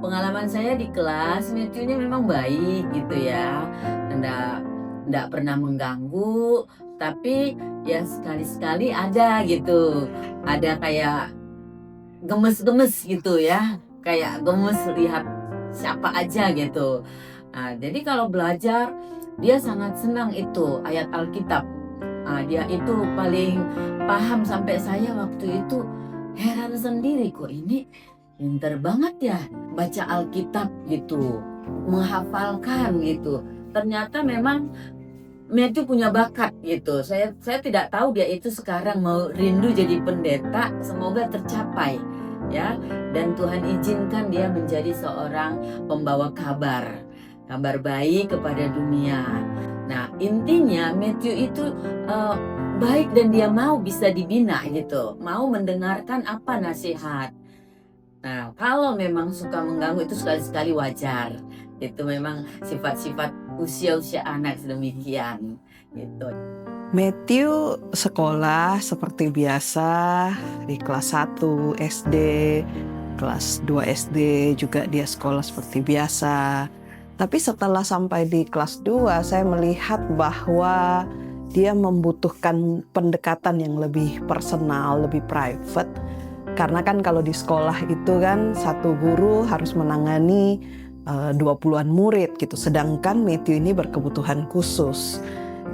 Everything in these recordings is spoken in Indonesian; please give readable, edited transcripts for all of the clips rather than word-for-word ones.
Pengalaman saya di kelas, Matthew-nya memang baik gitu ya, nggak pernah mengganggu, tapi ya sekali-sekali ada gitu, ada kayak gemes-gemes gitu ya, kayak gemes lihat siapa aja gitu. Nah, jadi kalau belajar dia sangat senang itu ayat Alkitab. Dia itu paling paham sampai saya waktu itu heran sendiri, kok ini pinter banget ya baca Alkitab gitu, menghafalkan gitu. Ternyata memang Matthew punya bakat gitu. Saya tidak tahu dia itu sekarang mau rindu jadi pendeta, semoga tercapai ya. Dan Tuhan izinkan dia menjadi seorang pembawa kabar, kabar baik kepada dunia. Nah, intinya Matthew itu eh, baik dan dia mau bisa dibina gitu, mau mendengarkan apa nasihat. Nah, kalau memang suka mengganggu itu sekali-sekali wajar. Itu memang sifat-sifat usia-usia anak sedemikian gitu. Matthew sekolah seperti biasa di kelas 1 SD, kelas 2 SD juga dia sekolah seperti biasa. Tapi setelah sampai di kelas 2 saya melihat bahwa dia membutuhkan pendekatan yang lebih personal, lebih private. Karena kan kalau di sekolah itu kan satu guru harus menangani 20-an murid gitu. Sedangkan Matthew ini berkebutuhan khusus.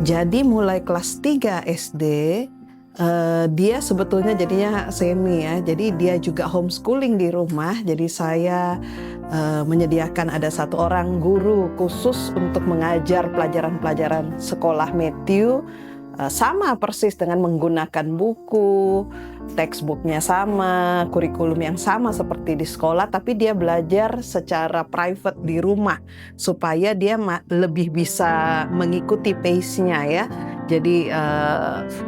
Jadi mulai kelas 3 SD, dia sebetulnya jadinya semi ya. Jadi dia juga homeschooling di rumah. Jadi saya menyediakan ada satu orang guru khusus untuk mengajar pelajaran-pelajaran sekolah Matthew. Sama persis dengan menggunakan buku, textbooknya sama, kurikulum yang sama seperti di sekolah, tapi dia belajar secara private di rumah supaya dia lebih bisa mengikuti pace-nya ya. Jadi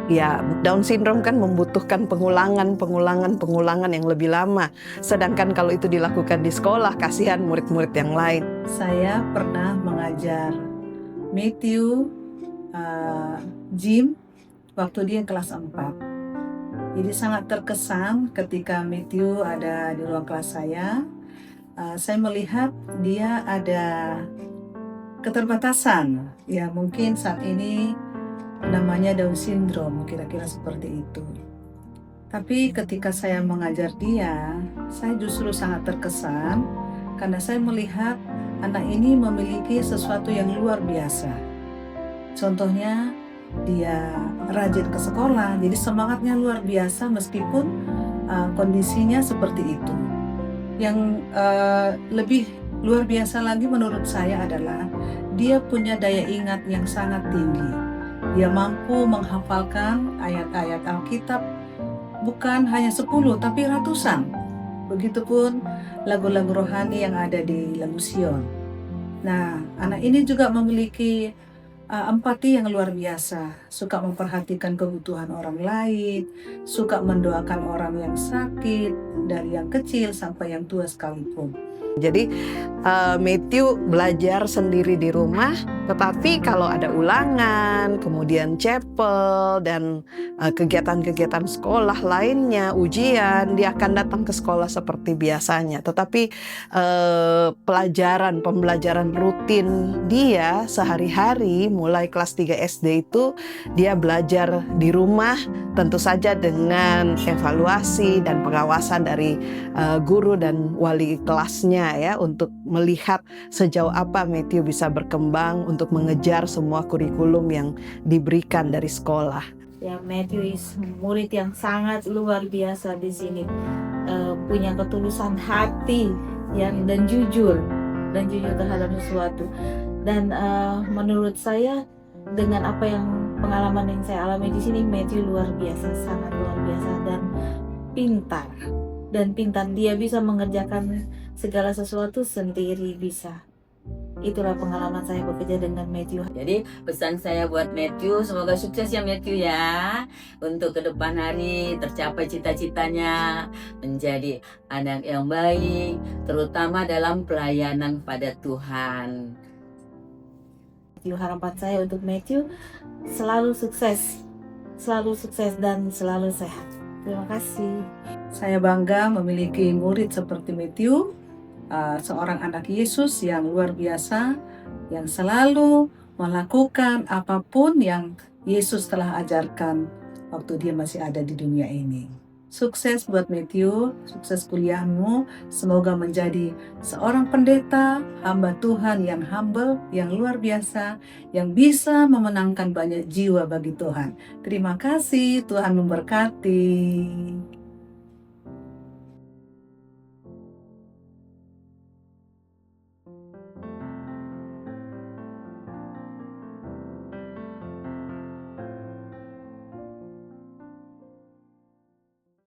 ya Down syndrome kan membutuhkan pengulangan yang lebih lama. Sedangkan kalau itu dilakukan di sekolah, kasihan murid-murid yang lain. Saya pernah mengajar Matthew gym waktu dia kelas 4. Jadi sangat terkesan ketika Matthew ada di ruang kelas saya. Saya melihat dia ada keterbatasan. Ya mungkin saat ini namanya Down syndrome, kira-kira seperti itu. Tapi ketika saya mengajar dia, saya justru sangat terkesan karena saya melihat anak ini memiliki sesuatu yang luar biasa. Contohnya, dia rajin ke sekolah, jadi semangatnya luar biasa meskipun kondisinya seperti itu. Yang lebih luar biasa lagi menurut saya adalah dia punya daya ingat yang sangat tinggi. Dia mampu menghafalkan ayat-ayat Alkitab bukan hanya 10 tapi ratusan. Begitupun lagu-lagu rohani yang ada di lagu Sion. Nah, anak ini juga memiliki empati yang luar biasa, suka memperhatikan kebutuhan orang lain, suka mendoakan orang yang sakit, dari yang kecil sampai yang tua sekalipun. Jadi Matthew belajar sendiri di rumah, tetapi kalau ada ulangan, kemudian chapel, dan kegiatan-kegiatan sekolah lainnya, ujian, dia akan datang ke sekolah seperti biasanya. Tetapi pembelajaran rutin dia sehari-hari, mulai kelas 3 SD itu, dia belajar di rumah, tentu saja dengan evaluasi dan pengawasan dari guru dan wali kelasnya ya, untuk melihat sejauh apa Matthew bisa berkembang untuk mengejar semua kurikulum yang diberikan dari sekolah. Ya, Matthew murid yang sangat luar biasa di sini, punya ketulusan hati dan jujur terhadap sesuatu. Dan menurut saya dengan apa yang pengalaman yang saya alami di sini, Matthew luar biasa, sangat luar biasa dan pintar. Dia bisa mengerjakan segala sesuatu sendiri bisa. Itulah pengalaman saya bekerja dengan Matthew. Jadi pesan saya buat Matthew, semoga sukses ya Matthew ya. Untuk ke depan hari tercapai cita-citanya menjadi anak yang baik, terutama dalam pelayanan pada Tuhan. Harapan saya untuk Matthew selalu sukses dan selalu sehat. Terima kasih. Saya bangga memiliki murid seperti Matthew seorang anak Yesus yang luar biasa, yang selalu melakukan apapun yang Yesus telah ajarkan waktu dia masih ada di dunia ini. Sukses buat Matthew, sukses kuliahmu. Semoga menjadi seorang pendeta, hamba Tuhan yang humble, yang luar biasa, yang bisa memenangkan banyak jiwa bagi Tuhan. Terima kasih, Tuhan memberkati.